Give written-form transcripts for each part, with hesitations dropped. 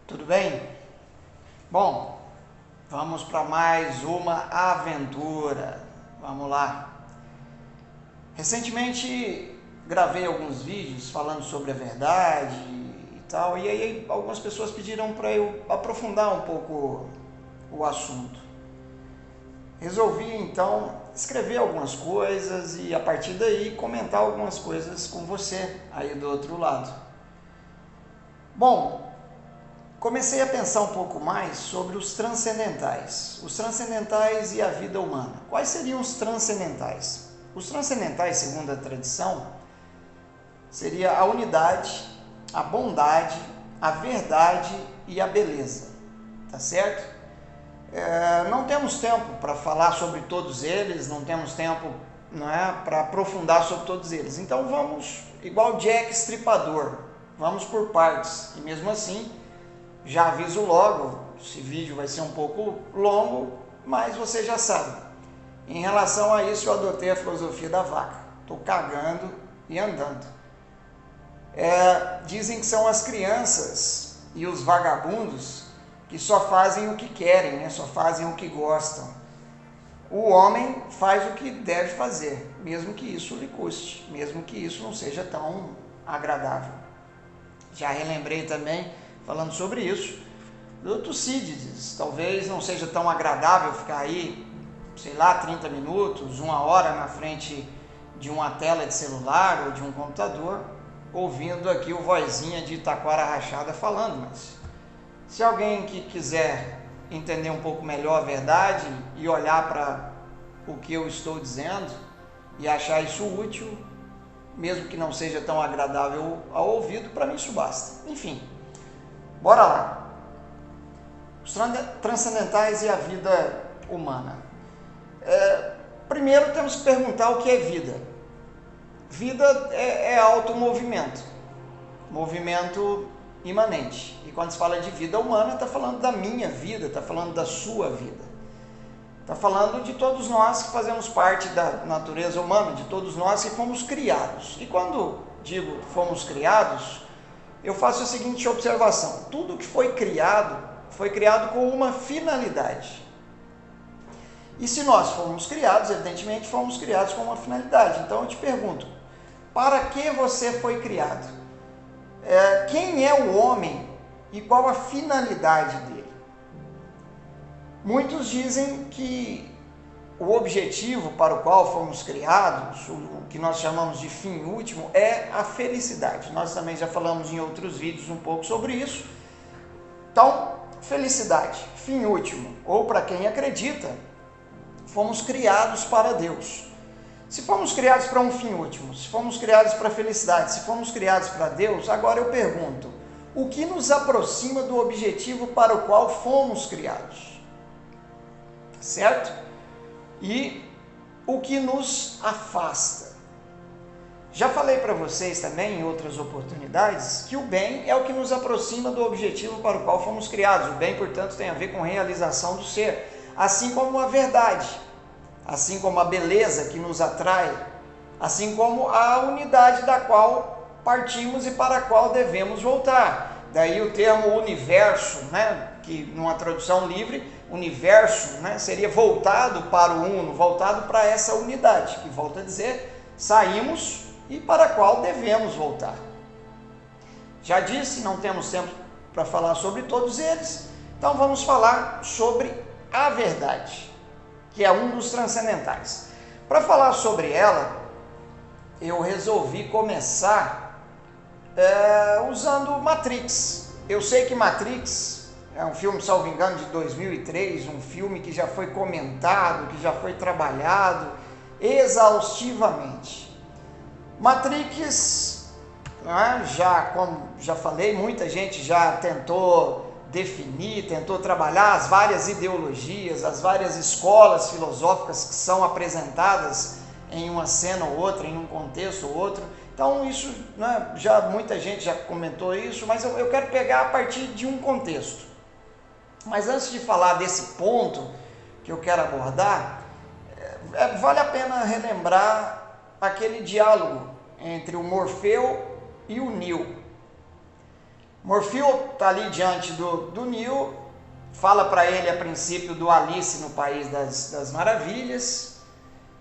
Tudo bem? Bom, vamos para mais uma aventura. Vamos lá. Recentemente gravei alguns vídeos falando sobre a verdade e tal, e aí algumas pessoas pediram para eu aprofundar um pouco o assunto. Resolvi então escrever algumas coisas e a partir daí comentar algumas coisas com você aí do outro lado. Bom, comecei a pensar um pouco mais sobre os transcendentais e a vida humana. Quais seriam os transcendentais? Os transcendentais, segundo a tradição, seria a unidade, a bondade, a verdade e a beleza, tá certo? Não temos tempo para falar sobre todos eles, não temos tempo, não é, para aprofundar sobre todos eles. Então vamos, igual Jack Estripador, vamos por partes. E mesmo assim, já aviso logo, esse vídeo vai ser um pouco longo, mas você já sabe. Em relação a isso, eu adotei a filosofia da vaca. Estou cagando e andando. Dizem que são as crianças e os vagabundos que só fazem o que querem, né? Só fazem o que gostam. O homem faz o que deve fazer, mesmo que isso lhe custe, mesmo que isso não seja tão agradável. Já relembrei também, falando sobre isso, do Tucídides. Talvez não seja tão agradável ficar aí, sei lá, 30 minutos, 1 hora na frente de uma tela de celular ou de um computador, ouvindo aqui o vozinha de Taquara Rachada falando, mas se alguém que quiser entender um pouco melhor a verdade e olhar para o que eu estou dizendo e achar isso útil, mesmo que não seja tão agradável ao ouvido, para mim isso basta. Enfim, bora lá. Os transcendentais e a vida humana. Primeiro temos que perguntar o que é vida. Vida é automovimento, movimento imanente. E quando se fala de vida humana, está falando da minha vida, está falando da sua vida. Está falando de todos nós que fazemos parte da natureza humana, de todos nós que fomos criados. E quando digo fomos criados, eu faço a seguinte observação: tudo que foi criado com uma finalidade. E se nós fomos criados, evidentemente fomos criados com uma finalidade. Então eu te pergunto, para que você foi criado? Quem é o homem e qual a finalidade dele? Muitos dizem que o objetivo para o qual fomos criados, o que nós chamamos de fim último, é a felicidade. Nós também já falamos em outros vídeos um pouco sobre isso. Então, felicidade, fim último, ou para quem acredita, fomos criados para Deus. Se fomos criados para um fim último, se fomos criados para a felicidade, se fomos criados para Deus, agora eu pergunto, o que nos aproxima do objetivo para o qual fomos criados? Certo? E o que nos afasta? Já falei para vocês também em outras oportunidades que o bem é o que nos aproxima do objetivo para o qual fomos criados. O bem, portanto, tem a ver com realização do ser, assim como a verdade, assim como a beleza que nos atrai, assim como a unidade da qual partimos e para a qual devemos voltar. Daí o termo universo, né, que numa tradução livre, universo, né, seria voltado para o uno, voltado para essa unidade, que volta a dizer, saímos e para a qual devemos voltar. Já disse, não temos tempo para falar sobre todos eles, então vamos falar sobre a verdade, que é um dos transcendentais. Para falar sobre ela, eu resolvi começar usando Matrix. Eu sei que Matrix é um filme, salvo engano, de 2003, um filme que já foi comentado, que já foi trabalhado exaustivamente. Matrix, como já falei, muita gente já tentou definir, tentou trabalhar as várias ideologias, as várias escolas filosóficas que são apresentadas em uma cena ou outra, em um contexto ou outro. Então isso, né, já muita gente já comentou isso, mas eu quero pegar a partir de um contexto. Mas antes de falar desse ponto que eu quero abordar, vale a pena relembrar aquele diálogo entre o Morfeu e o Neo. Morfeu está ali diante do Neo, fala para ele a princípio do Alice no País das Maravilhas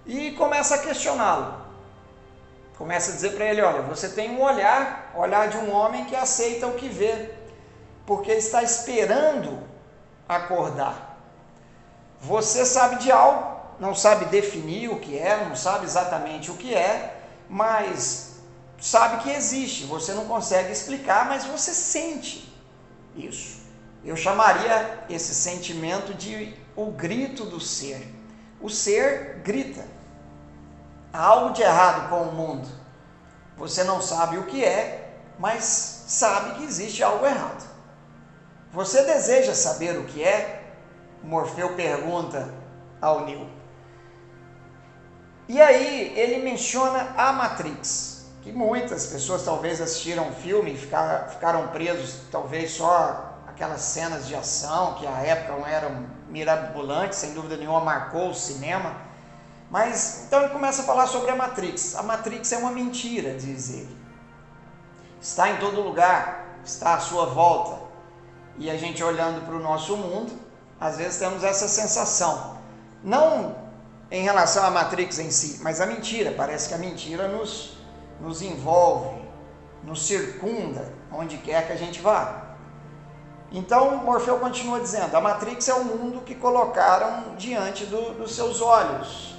e começa a questioná-lo. Começa a dizer para ele, olha, você tem um olhar de um homem que aceita o que vê, porque está esperando acordar. Você sabe de algo, não sabe definir o que é, não sabe exatamente o que é, mas sabe que existe, você não consegue explicar, mas você sente isso. Eu chamaria esse sentimento de o grito do ser. O ser grita. Há algo de errado com o mundo. Você não sabe o que é, mas sabe que existe algo errado. Você deseja saber o que é? Morfeu pergunta ao Neo. E aí ele menciona a Matrix, que muitas pessoas talvez assistiram o filme e ficaram presos, talvez só aquelas cenas de ação, que à época não eram mirabolantes, sem dúvida nenhuma marcou o cinema. Mas, então ele começa a falar sobre a Matrix. A Matrix é uma mentira, diz ele. Está em todo lugar, está à sua volta. E a gente olhando para o nosso mundo, às vezes temos essa sensação. Não em relação à Matrix em si, mas a mentira. Parece que a mentira nos envolve, nos circunda, onde quer que a gente vá. Então, Morfeu continua dizendo, a Matrix é o mundo que colocaram diante dos seus olhos,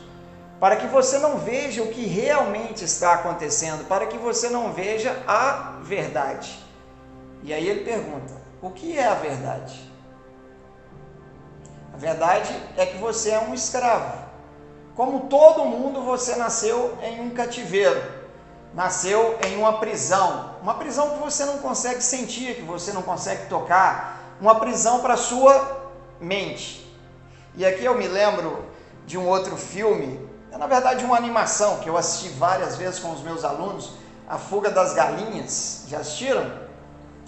para que você não veja o que realmente está acontecendo, para que você não veja a verdade. E aí ele pergunta, o que é a verdade? A verdade é que você é um escravo. Como todo mundo, você nasceu em um cativeiro, nasceu em uma prisão que você não consegue sentir, que você não consegue tocar, uma prisão para a sua mente. E aqui eu me lembro de um outro filme, na verdade uma animação que eu assisti várias vezes com os meus alunos, A Fuga das Galinhas. Já assistiram?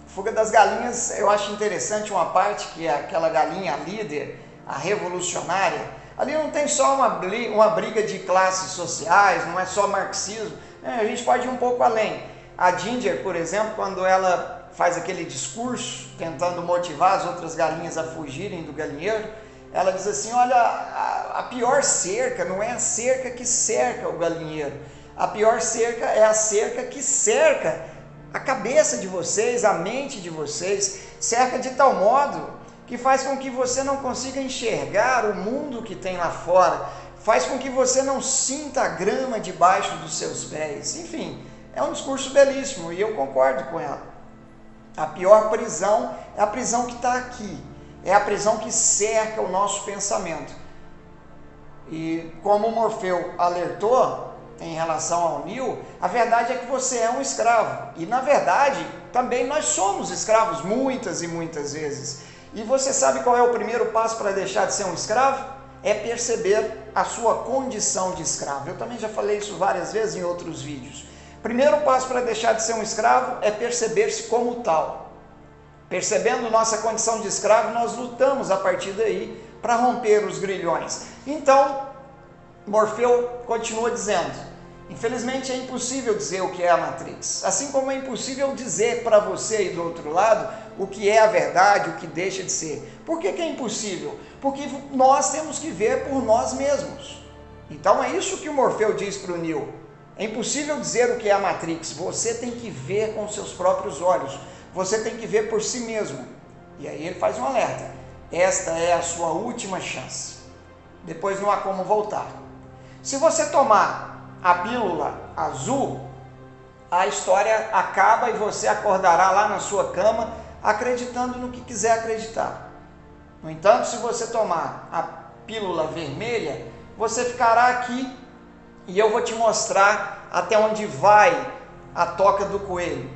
Fuga das Galinhas, eu acho interessante uma parte que é aquela galinha líder, a revolucionária. Ali não tem só uma briga de classes sociais, não é só marxismo, a gente pode ir um pouco além. A Ginger, por exemplo, quando ela faz aquele discurso tentando motivar as outras galinhas a fugirem do galinheiro, ela diz assim, olha, a pior cerca não é a cerca que cerca o galinheiro, a pior cerca é a cerca que cerca a cabeça de vocês, a mente de vocês, cerca de tal modo que faz com que você não consiga enxergar o mundo que tem lá fora, faz com que você não sinta a grama debaixo dos seus pés. Enfim, é um discurso belíssimo e eu concordo com ela. A pior prisão é a prisão que está aqui, é a prisão que cerca o nosso pensamento. E como o Morfeu alertou em relação ao Neo, a verdade é que você é um escravo. E na verdade, também nós somos escravos muitas e muitas vezes. E você sabe qual é o primeiro passo para deixar de ser um escravo? É perceber a sua condição de escravo. Eu também já falei isso várias vezes em outros vídeos. Primeiro passo para deixar de ser um escravo é perceber-se como tal. Percebendo nossa condição de escravo, nós lutamos a partir daí para romper os grilhões. Então, Morfeu continua dizendo, infelizmente é impossível dizer o que é a Matrix, assim como é impossível dizer para você aí do outro lado o que é a verdade, o que deixa de ser. Por que é impossível? Porque nós temos que ver por nós mesmos. Então é isso que o Morfeu diz para o Neo. É impossível dizer o que é a Matrix, você tem que ver com seus próprios olhos, você tem que ver por si mesmo. E aí ele faz um alerta, esta é a sua última chance, depois não há como voltar. Se você tomar a pílula azul, a história acaba e você acordará lá na sua cama acreditando no que quiser acreditar. No entanto, se você tomar a pílula vermelha, você ficará aqui e eu vou te mostrar até onde vai a toca do coelho.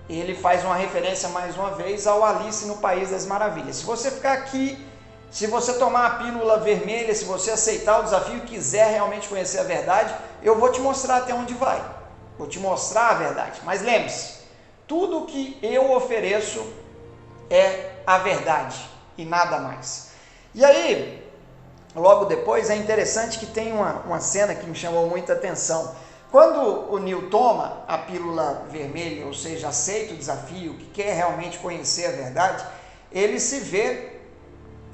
Ele faz uma referência mais uma vez ao Alice no País das Maravilhas. Se você ficar aqui, se você tomar a pílula vermelha, se você aceitar o desafio e quiser realmente conhecer a verdade, eu vou te mostrar até onde vai. Vou te mostrar a verdade. Mas lembre-se, tudo que eu ofereço é a verdade e nada mais. E aí, logo depois, é interessante que tem uma cena que me chamou muita atenção. Quando o Neil toma a pílula vermelha, ou seja, aceita o desafio, que quer realmente conhecer a verdade, ele se vê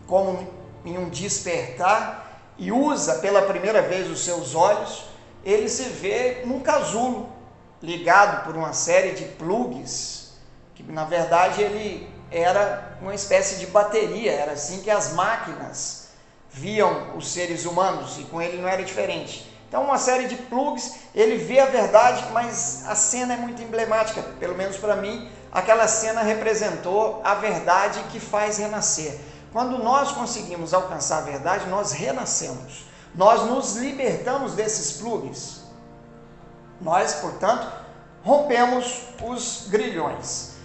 como em um despertar e usa pela primeira vez os seus olhos. Ele se vê num casulo ligado por uma série de plugs, que na verdade ele era uma espécie de bateria, era assim que as máquinas viam os seres humanos, e com ele não era diferente. Então, uma série de plugs, ele vê a verdade, mas a cena é muito emblemática, pelo menos para mim, aquela cena representou a verdade que faz renascer. Quando nós conseguimos alcançar a verdade, nós renascemos, nós nos libertamos desses plugs. Nós, portanto, rompemos os grilhões.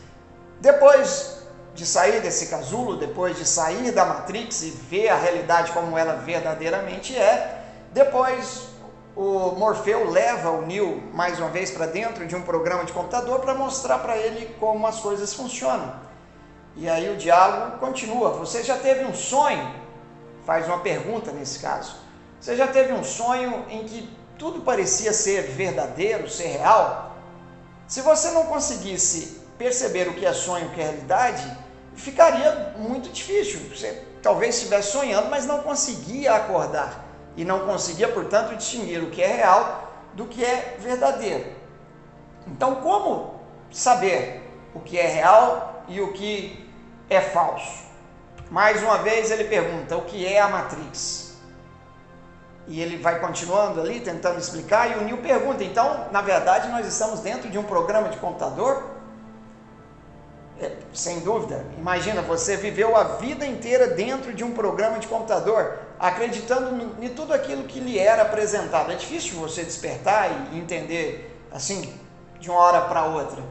Depois de sair desse casulo, depois de sair da Matrix e ver a realidade como ela verdadeiramente é, depois o Morfeu leva o Neo mais uma vez para dentro de um programa de computador para mostrar para ele como as coisas funcionam. E aí o diálogo continua. Você já teve um sonho? Faz uma pergunta nesse caso. Você já teve um sonho em que tudo parecia ser verdadeiro, ser real? Se você não conseguisse perceber o que é sonho e o que é realidade, ficaria muito difícil. Você talvez estivesse sonhando, mas não conseguia acordar. E não conseguia, portanto, distinguir o que é real do que é verdadeiro. Então, como saber o que é real e o que é falso? Mais uma vez ele pergunta, o que é a Matrix? E ele vai continuando ali, tentando explicar, e o Neo pergunta, então, na verdade, nós estamos dentro de um programa de computador? Sem dúvida. Imagina, você viveu a vida inteira dentro de um programa de computador, acreditando em tudo aquilo que lhe era apresentado. É difícil você despertar e entender assim, de uma hora para outra.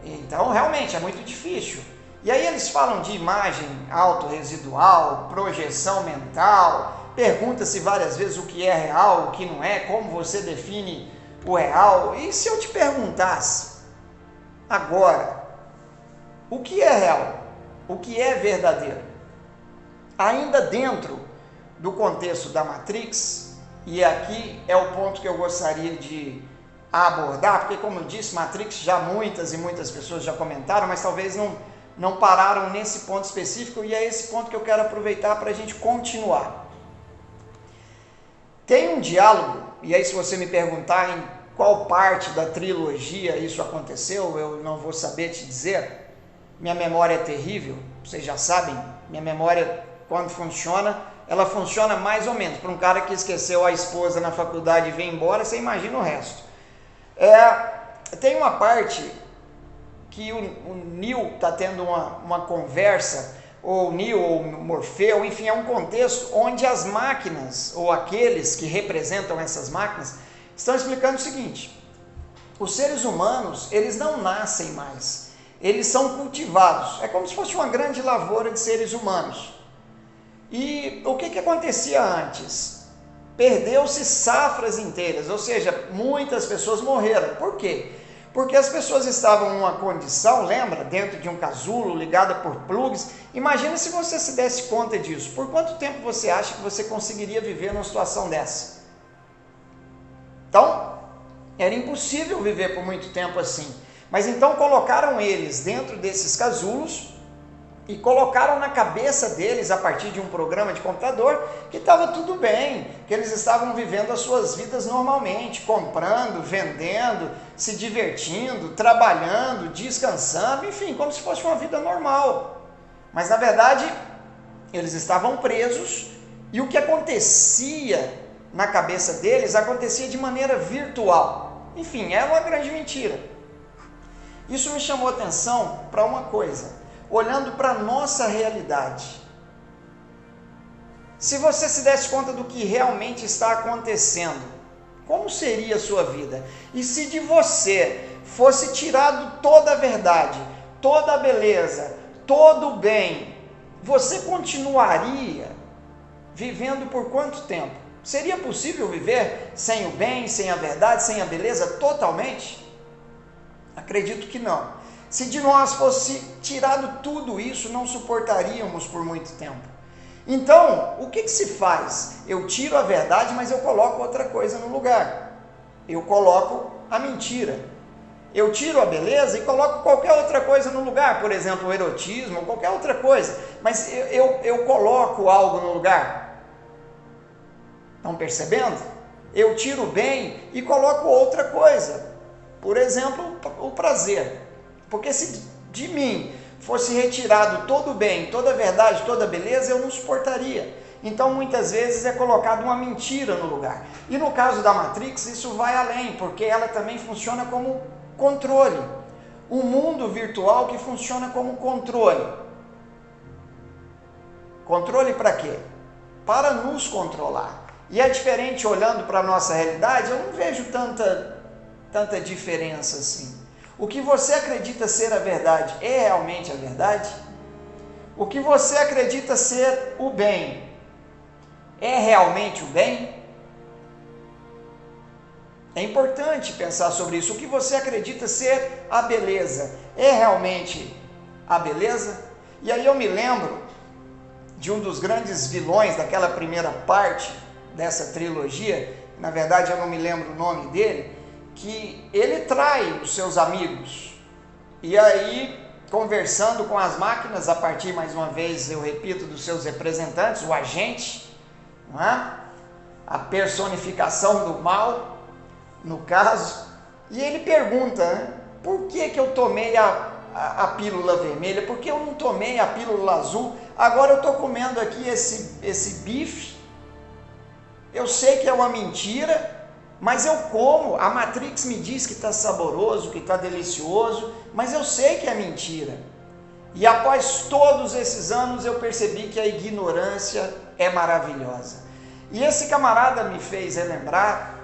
Então, realmente, é muito difícil. E aí eles falam de imagem autorresidual, projeção mental, pergunta-se várias vezes o que é real, o que não é, como você define o real. E se eu te perguntasse agora, o que é real? O que é verdadeiro? Ainda dentro do contexto da Matrix, e aqui é o ponto que eu gostaria de abordar, porque como eu disse, Matrix já muitas e muitas pessoas já comentaram, mas talvez não pararam nesse ponto específico, e é esse ponto que eu quero aproveitar para a gente continuar. Tem um diálogo, e aí se você me perguntar em qual parte da trilogia isso aconteceu, eu não vou saber te dizer. Minha memória é terrível, vocês já sabem, minha memória, quando funciona, ela funciona mais ou menos. Para um cara que esqueceu a esposa na faculdade e veio embora, você imagina o resto. Tem uma parte que o Neo está tendo uma conversa, ou o Neo, ou o Morfeu, enfim, é um contexto onde as máquinas, ou aqueles que representam essas máquinas, estão explicando o seguinte: os seres humanos, eles não nascem mais. Eles são cultivados, é como se fosse uma grande lavoura de seres humanos. E o que acontecia antes? Perdeu-se safras inteiras, ou seja, muitas pessoas morreram. Por quê? Porque as pessoas estavam em uma condição, lembra, dentro de um casulo, ligada por plugs. Imagina se você se desse conta disso. Por quanto tempo você acha que você conseguiria viver numa situação dessa? Então, era impossível viver por muito tempo assim. Mas então colocaram eles dentro desses casulos e colocaram na cabeça deles, a partir de um programa de computador, que estava tudo bem, que eles estavam vivendo as suas vidas normalmente, comprando, vendendo, se divertindo, trabalhando, descansando, enfim, como se fosse uma vida normal. Mas na verdade, eles estavam presos e o que acontecia na cabeça deles acontecia de maneira virtual. Enfim, era uma grande mentira. Isso me chamou a atenção para uma coisa, olhando para a nossa realidade. Se você se desse conta do que realmente está acontecendo, como seria a sua vida? E se de você fosse tirado toda a verdade, toda a beleza, todo o bem, você continuaria vivendo por quanto tempo? Seria possível viver sem o bem, sem a verdade, sem a beleza totalmente? Acredito que não. Se de nós fosse tirado tudo isso, não suportaríamos por muito tempo. Então, o que se faz? Eu tiro a verdade, mas eu coloco outra coisa no lugar. eu coloco a mentira. Eu tiro a beleza e coloco qualquer outra coisa no lugar, por exemplo, o erotismo, ou qualquer outra coisa, mas eu coloco algo no lugar. Estão percebendo? Eu tiro o bem e coloco outra coisa, por exemplo, o prazer. Porque se de mim fosse retirado todo o bem, toda a verdade, toda a beleza, eu não suportaria. Então, muitas vezes é colocado uma mentira no lugar. E no caso da Matrix, isso vai além, porque ela também funciona como controle. Um mundo virtual que funciona como controle. Controle para quê? Para nos controlar. E é diferente, olhando para a nossa realidade, eu não vejo tanta diferença assim. O que você acredita ser a verdade é realmente a verdade? O que você acredita ser o bem é realmente o bem? É importante pensar sobre isso. O que você acredita ser a beleza é realmente a beleza? E aí eu me lembro de um dos grandes vilões daquela primeira parte dessa trilogia, na verdade eu não me lembro o nome dele, que ele trai os seus amigos. E aí, conversando com as máquinas, a partir, mais uma vez, eu repito, dos seus representantes, o agente, não é? A personificação do mal, no caso, e ele pergunta, né, por que eu tomei a pílula vermelha, por que eu não tomei a pílula azul, agora eu estou comendo aqui esse bife, eu sei que é uma mentira, mas eu como, a Matrix me diz que está saboroso, que está delicioso, mas eu sei que é mentira. E após todos esses anos eu percebi que a ignorância é maravilhosa. E esse camarada me fez relembrar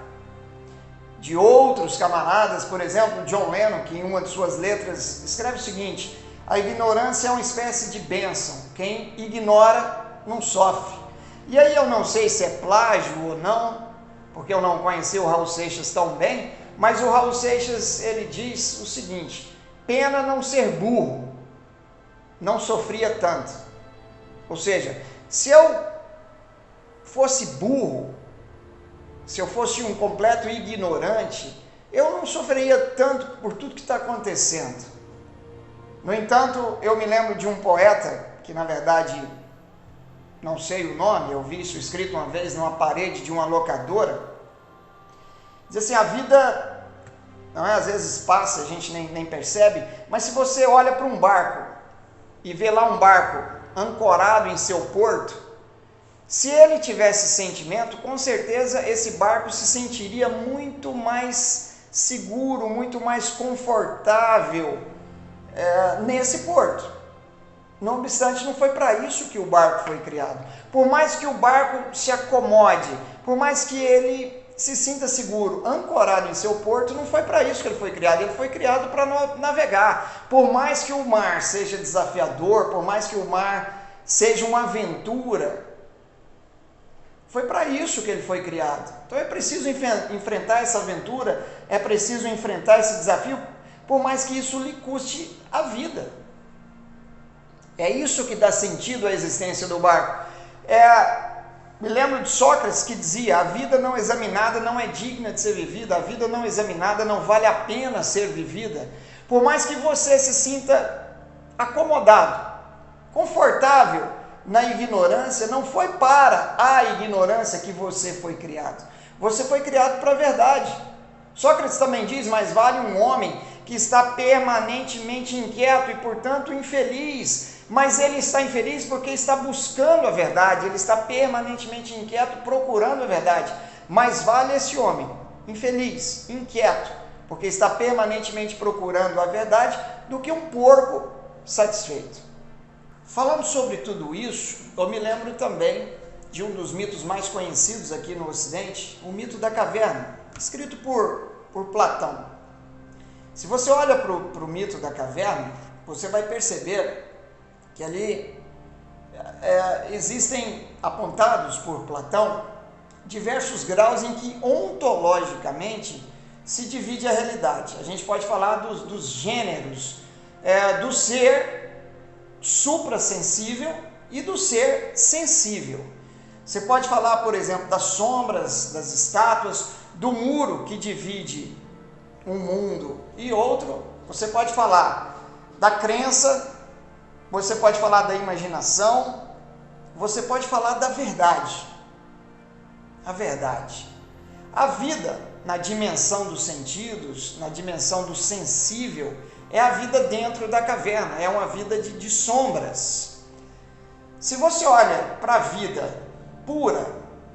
de outros camaradas, por exemplo, John Lennon, que em uma de suas letras escreve o seguinte: a ignorância é uma espécie de bênção, quem ignora não sofre. E aí eu não sei se é plágio ou não, porque eu não conheci o Raul Seixas tão bem, mas o Raul Seixas, ele diz o seguinte: pena não ser burro, não sofria tanto. Ou seja, se eu fosse burro, se eu fosse um completo ignorante, eu não sofreria tanto por tudo que está acontecendo. No entanto, eu me lembro de um poeta, que na verdade, não sei o nome, eu vi isso escrito uma vez numa parede de uma locadora, diz assim: a vida, não é, às vezes passa, a gente nem percebe, mas se você olha para um barco e vê lá um barco ancorado em seu porto, se ele tivesse sentimento, com certeza esse barco se sentiria muito mais seguro, muito mais confortável nesse porto. Não obstante, não foi para isso que o barco foi criado. Por mais que o barco se acomode, por mais que ele se sinta seguro, ancorado em seu porto, não foi para isso que ele foi criado. Ele foi criado para navegar. Por mais que o mar seja desafiador, por mais que o mar seja uma aventura, foi para isso que ele foi criado. Então é preciso enfrentar essa aventura, é preciso enfrentar esse desafio, por mais que isso lhe custe a vida. É isso que dá sentido à existência do barco. Me lembro de Sócrates que dizia: a vida não examinada não é digna de ser vivida, a vida não examinada não vale a pena ser vivida. Por mais que você se sinta acomodado, confortável na ignorância, não foi para a ignorância que você foi criado. Você foi criado para a verdade. Sócrates também diz: mais vale um homem que está permanentemente inquieto e, portanto, infeliz. Mas ele está infeliz porque está buscando a verdade, ele está permanentemente inquieto, procurando a verdade. Mais vale esse homem infeliz, inquieto, porque está permanentemente procurando a verdade, do que um porco satisfeito. Falando sobre tudo isso, eu me lembro também de um dos mitos mais conhecidos aqui no Ocidente, o mito da caverna, escrito por Platão. Se você olha para o mito da caverna, você vai perceber que ali existem, apontados por Platão, diversos graus em que ontologicamente se divide a realidade. A gente pode falar dos gêneros, do ser suprassensível e do ser sensível. Você pode falar, por exemplo, das sombras, das estátuas, do muro que divide um mundo e outro, você pode falar da crença, você pode falar da imaginação, você pode falar da verdade. A verdade. A vida, na dimensão dos sentidos, na dimensão do sensível, é a vida dentro da caverna, é uma vida de sombras. Se você olha para a vida pura,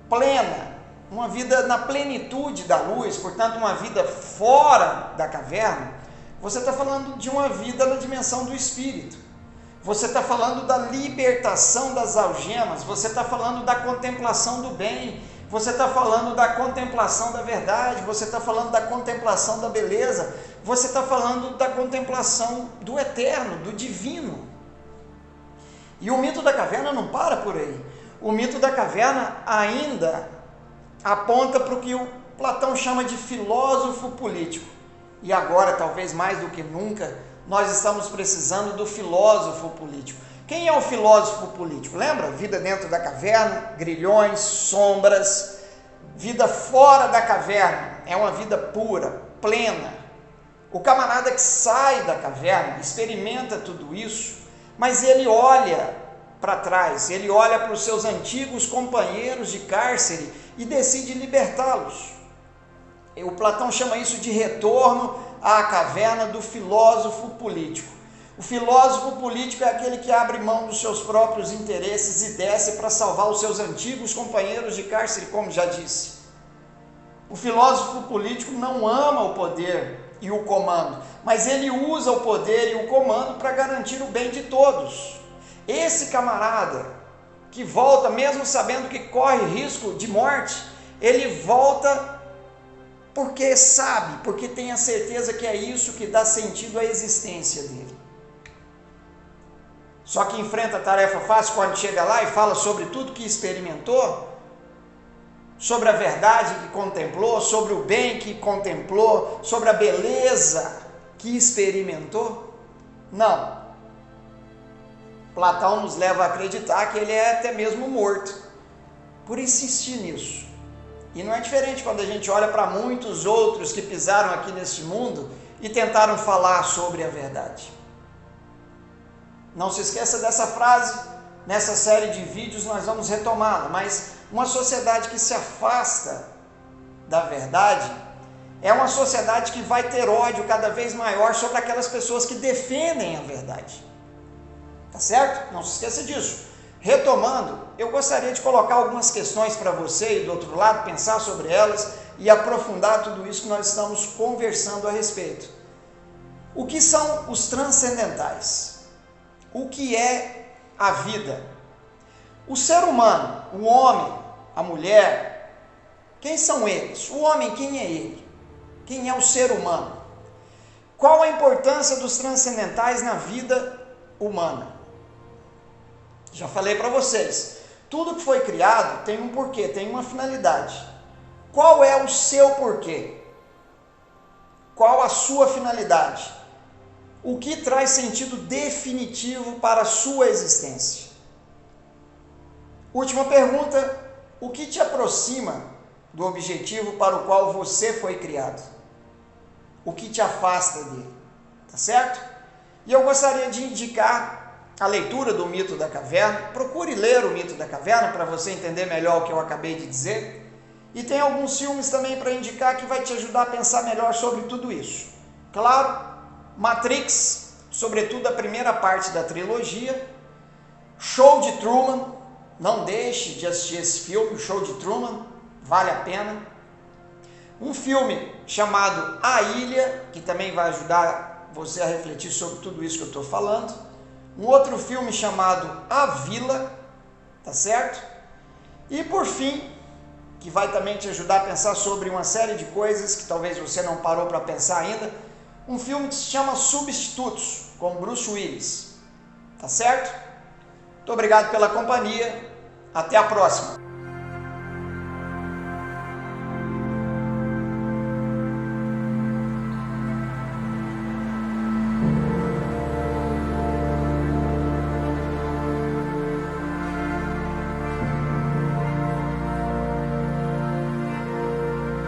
plena, uma vida na plenitude da luz, portanto uma vida fora da caverna, você está falando de uma vida na dimensão do espírito. Você está falando da libertação das algemas, você está falando da contemplação do bem, você está falando da contemplação da verdade, você está falando da contemplação da beleza, você está falando da contemplação do eterno, do divino. E o mito da caverna não para por aí. O mito da caverna ainda aponta para o que o Platão chama de filósofo político. E agora, talvez mais do que nunca, nós estamos precisando do filósofo político. Quem é o filósofo político? Lembra? Vida dentro da caverna, grilhões, sombras. Vida fora da caverna é uma vida pura, plena. O camarada que sai da caverna experimenta tudo isso, mas ele olha para trás, ele olha para os seus antigos companheiros de cárcere e decide libertá-los. O Platão chama isso de retorno à caverna do filósofo político. O filósofo político é aquele que abre mão dos seus próprios interesses e desce para salvar os seus antigos companheiros de cárcere, como já disse. O filósofo político não ama o poder e o comando, mas ele usa o poder e o comando para garantir o bem de todos. Esse camarada que volta, mesmo sabendo que corre risco de morte, ele volta porque sabe, porque tem a certeza que é isso que dá sentido à existência dele. Só que enfrenta a tarefa fácil quando chega lá e fala sobre tudo que experimentou, sobre a verdade que contemplou, sobre o bem que contemplou, sobre a beleza que experimentou. Não. Platão nos leva a acreditar que ele é até mesmo morto, por insistir nisso. E não é diferente quando a gente olha para muitos outros que pisaram aqui nesse mundo e tentaram falar sobre a verdade. Não se esqueça dessa frase, nessa série de vídeos nós vamos retomá-la, mas uma sociedade que se afasta da verdade é uma sociedade que vai ter ódio cada vez maior sobre aquelas pessoas que defendem a verdade. Tá certo? Não se esqueça disso. Retomando, eu gostaria de colocar algumas questões para você e do outro lado, pensar sobre elas e aprofundar tudo isso que nós estamos conversando a respeito. O que são os transcendentais? O que é a vida? O ser humano, o homem, a mulher, quem são eles? O homem, quem é ele? Quem é o ser humano? Qual a importância dos transcendentais na vida humana? Já falei para vocês, tudo que foi criado tem um porquê, tem uma finalidade. Qual é o seu porquê? Qual a sua finalidade? O que traz sentido definitivo para a sua existência? Última pergunta, o que te aproxima do objetivo para o qual você foi criado? O que te afasta dele? Tá certo? E eu gostaria de indicar a leitura do Mito da Caverna. Procure ler o Mito da Caverna para você entender melhor o que eu acabei de dizer. E tem alguns filmes também para indicar que vai te ajudar a pensar melhor sobre tudo isso. Claro, Matrix, sobretudo a primeira parte da trilogia. Show de Truman, não deixe de assistir esse filme, o Show de Truman, vale a pena. Um filme chamado A Ilha, que também vai ajudar você a refletir sobre tudo isso que eu estou falando. Um outro filme chamado A Vila, tá certo? E por fim, que vai também te ajudar a pensar sobre uma série de coisas que talvez você não parou para pensar ainda, um filme que se chama Substitutos, com Bruce Willis, tá certo? Muito obrigado pela companhia, até a próxima!